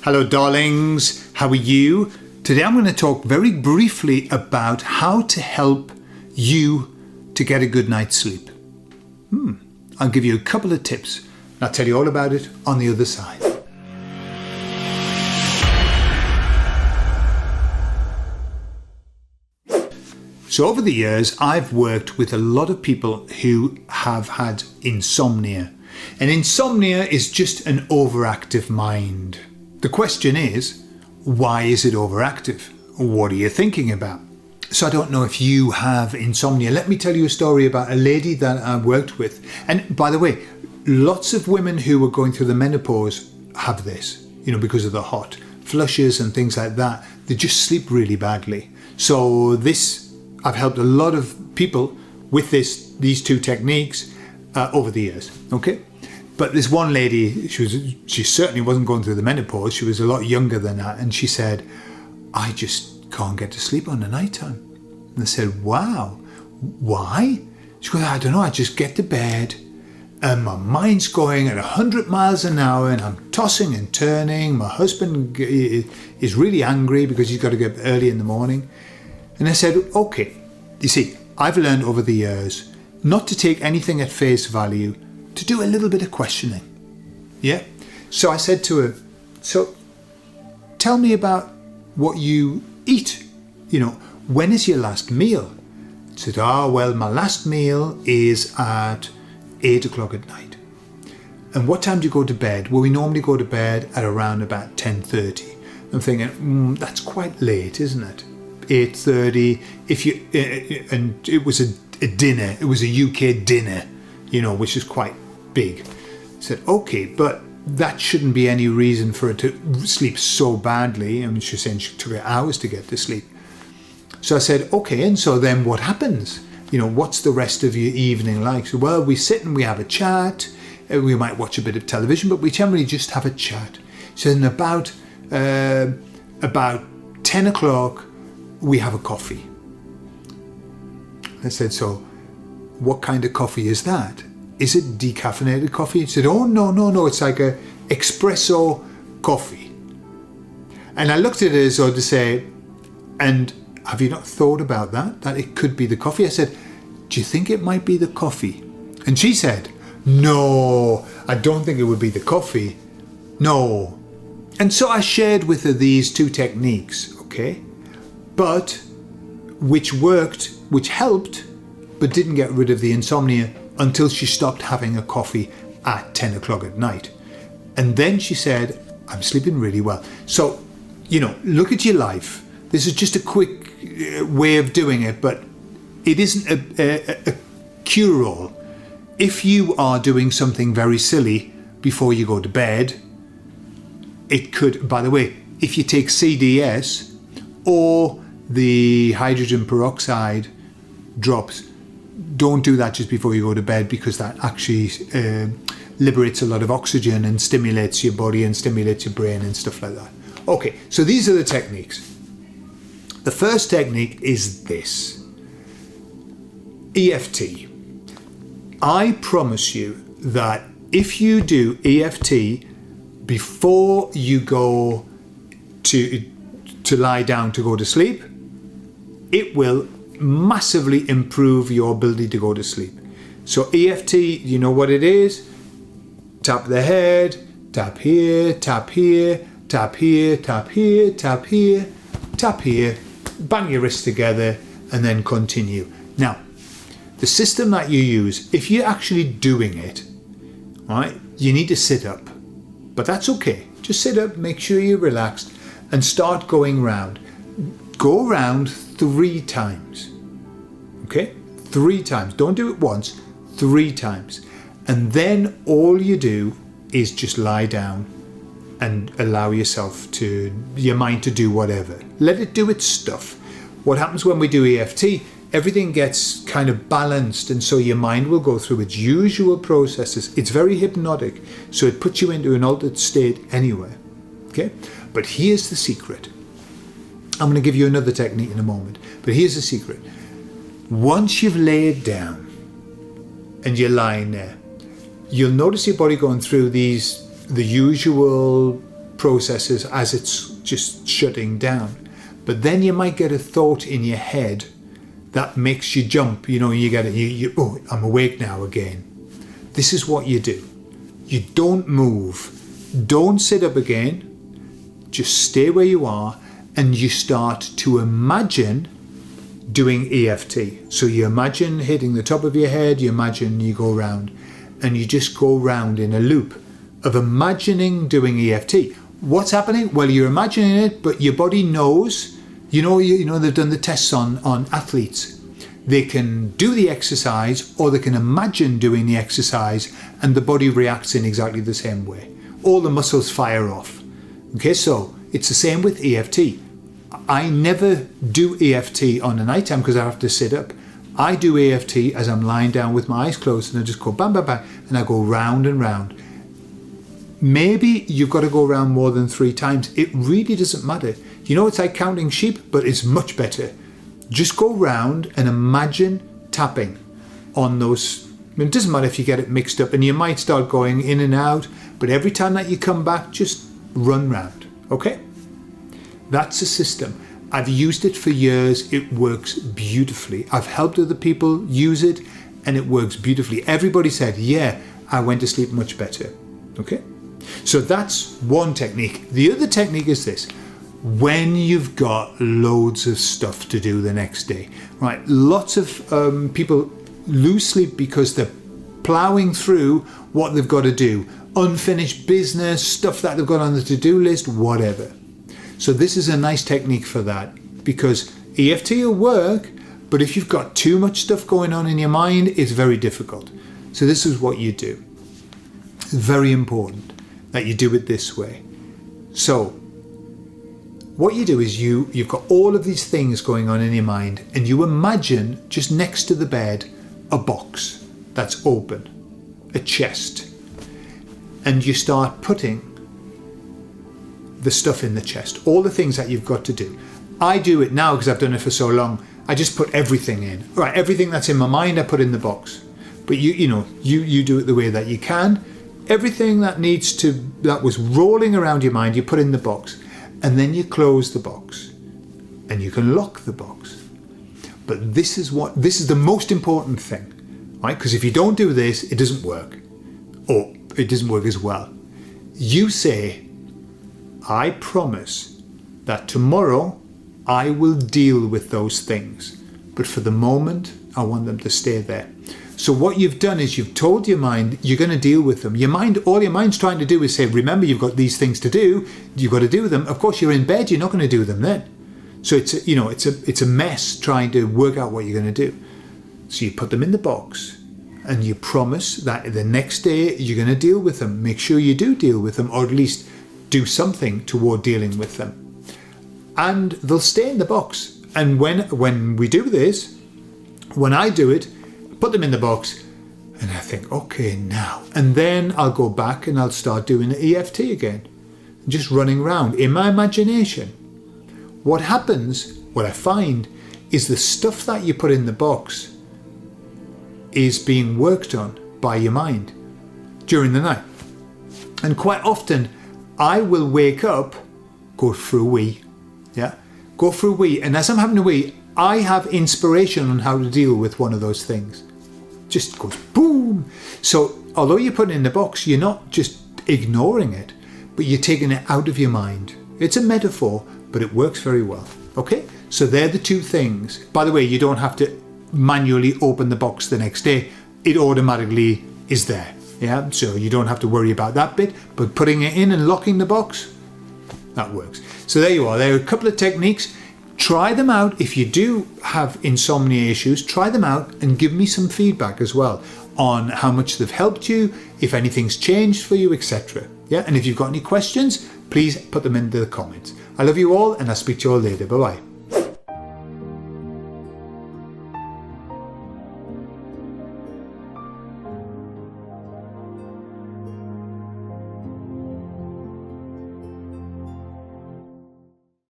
Hello darlings, how are you? Today I'm going to talk very briefly about how to help you to get a good night's sleep. I'll give you a couple of tips and I'll tell you all about it on the other side. So over the years I've worked with a lot of people who have had insomnia. And insomnia is just an overactive mind. The question is, why is it overactive? What are you thinking about? So I don't know if you have insomnia. Let me tell you a story about a lady that I worked with. And by the way, lots of women who are going through the menopause have this, because of the hot flushes and things like that. They just sleep really badly. So I've helped a lot of people with these two techniques over the years, okay? But this one lady, she certainly wasn't going through the menopause. She was a lot younger than that. And she said, I just can't get to sleep on the night time. And I said, wow, why? She goes, I don't know, I just get to bed and my mind's going at 100 miles an hour and I'm tossing and turning. My husband is really angry because he's got to get up early in the morning. And I said, okay, you see, I've learned over the years not to take anything at face value, to do a little bit of questioning. Yeah? So I said to her, so tell me about what you eat. When is your last meal? She said, well, my last meal is at 8 o'clock at night. And what time do you go to bed? Well, we normally go to bed at around about 10:30. I'm thinking, that's quite late, isn't it? 8:30. And it was a dinner. It was a UK dinner, which is quite big. I said, okay, but that shouldn't be any reason for her to sleep so badly. I mean, she's saying she took her hours to get to sleep. So I said, okay, and so then what happens? What's the rest of your evening like? So, well, we sit and we have a chat. We might watch a bit of television, but we generally just have a chat. So then about 10 o'clock, we have a coffee. I said, so what kind of coffee is that? Is it decaffeinated coffee? He said, oh, no, it's like a espresso coffee. And I looked at it as though to say, and have you not thought about that it could be the coffee? I said, do you think it might be the coffee? And she said, no, I don't think it would be the coffee. No. And so I shared with her these two techniques, okay? But which worked, which helped, but didn't get rid of the insomnia until she stopped having a coffee at 10 o'clock at night. And then she said, I'm sleeping really well. So, look at your life. This is just a quick way of doing it, but it isn't a cure-all. If you are doing something very silly before you go to bed, it could, by the way, if you take CDS or the hydrogen peroxide drops, don't do that just before you go to bed, because that actually liberates a lot of oxygen and stimulates your body and stimulates your brain and stuff like that. Okay, so these are the techniques. The first technique is this. EFT. I promise you that if you do EFT before you go to lie down to go to sleep, it will massively improve your ability to go to sleep. So EFT, you know what it is? Tap the head, tap here, tap here, tap here, tap here, tap here, tap here, bang your wrists together and then continue. Now, the system that you use, if you're actually doing it, right, you need to sit up. But that's okay. Just sit up, make sure you're relaxed and start going round. Go round 3 times. Okay? 3 times. Don't do it once, 3 times. And then all you do is just lie down and allow your mind to do whatever. Let it do its stuff. What happens when we do EFT, everything gets kind of balanced, and so your mind will go through its usual processes. It's very hypnotic, so it puts you into an altered state anyway. Okay? But here's the secret. I'm going to give you another technique in a moment, but here's the secret. Once you've laid down and you're lying there, you'll notice your body going through the usual processes as it's just shutting down. But then you might get a thought in your head that makes you jump, you get it, oh, I'm awake now again. This is what you do. You don't move. Don't sit up again. Just stay where you are, and you start to imagine doing EFT. So you imagine hitting the top of your head, you imagine you go round, and you just go round in a loop of imagining doing EFT. What's happening? Well, you're imagining it, but your body knows. They've done the tests on athletes. They can do the exercise, or they can imagine doing the exercise, and the body reacts in exactly the same way. All the muscles fire off. Okay, so it's the same with EFT. I never do EFT on a night time because I have to sit up. I do EFT as I'm lying down with my eyes closed, and I just go bam, bam, bam, and I go round and round. Maybe you've got to go around more than 3 times. It really doesn't matter. It's like counting sheep, but it's much better. Just go round and imagine tapping on those. It doesn't matter if you get it mixed up, and you might start going in and out, but every time that you come back, just run round, okay? That's a system. I've used it for years. It works beautifully. I've helped other people use it, and it works beautifully. Everybody said, yeah, I went to sleep much better, okay? So that's one technique. The other technique is this. When you've got loads of stuff to do the next day, right? Lots of people lose sleep because they're plowing through what they've got to do. Unfinished business, stuff that they've got on the to-do list, whatever. So this is a nice technique for that, because EFT will work, but if you've got too much stuff going on in your mind, it's very difficult. So this is what you do. It's very important that you do it this way. So what you do is you've got all of these things going on in your mind, and you imagine just next to the bed a box that's open, a chest, and you start putting the stuff in the chest, all the things that you've got to do. I do it now because I've done it for so long. I just put everything in. Right, everything that's in my mind I put in the box. But you do it the way that you can. Everything that was rolling around your mind, you put in the box. And then you close the box, and you can lock the box. But this is the most important thing, right? Because if you don't do this, it doesn't work, or it doesn't work as well. You say, I promise that tomorrow I will deal with those things, but for the moment, I want them to stay there. So what you've done is you've told your mind you're going to deal with them. All your mind's trying to do is say, remember, you've got these things to do. You've got to do them. Of course, you're in bed. You're not going to do them then. So it's a mess trying to work out what you're going to do. So you put them in the box, and you promise that the next day you're going to deal with them. Make sure you do deal with them, or at least do something toward dealing with them. And they'll stay in the box. And when we do this, when I do it, put them in the box, and I think, okay, now. And then I'll go back and I'll start doing the EFT again, just running around in my imagination. What happens, what I find, is the stuff that you put in the box is being worked on by your mind during the night. And quite often, I will wake up, go for a wee, and as I'm having a wee, I have inspiration on how to deal with one of those things. Just goes boom. So although you put it in the box, you're not just ignoring it, but you're taking it out of your mind. It's a metaphor, but it works very well. Okay? So they're the two things. By the way, you don't have to manually open the box the next day. It automatically is there. Yeah? So you don't have to worry about that bit, but putting it in and locking the box, that works. So there you are. There are a couple of techniques. Try them out. If you do have insomnia issues, try them out and give me some feedback as well on how much they've helped you, if anything's changed for you, etc. Yeah, and if you've got any questions, please put them in the comments. I love you all, and I'll speak to you all later. Bye-bye.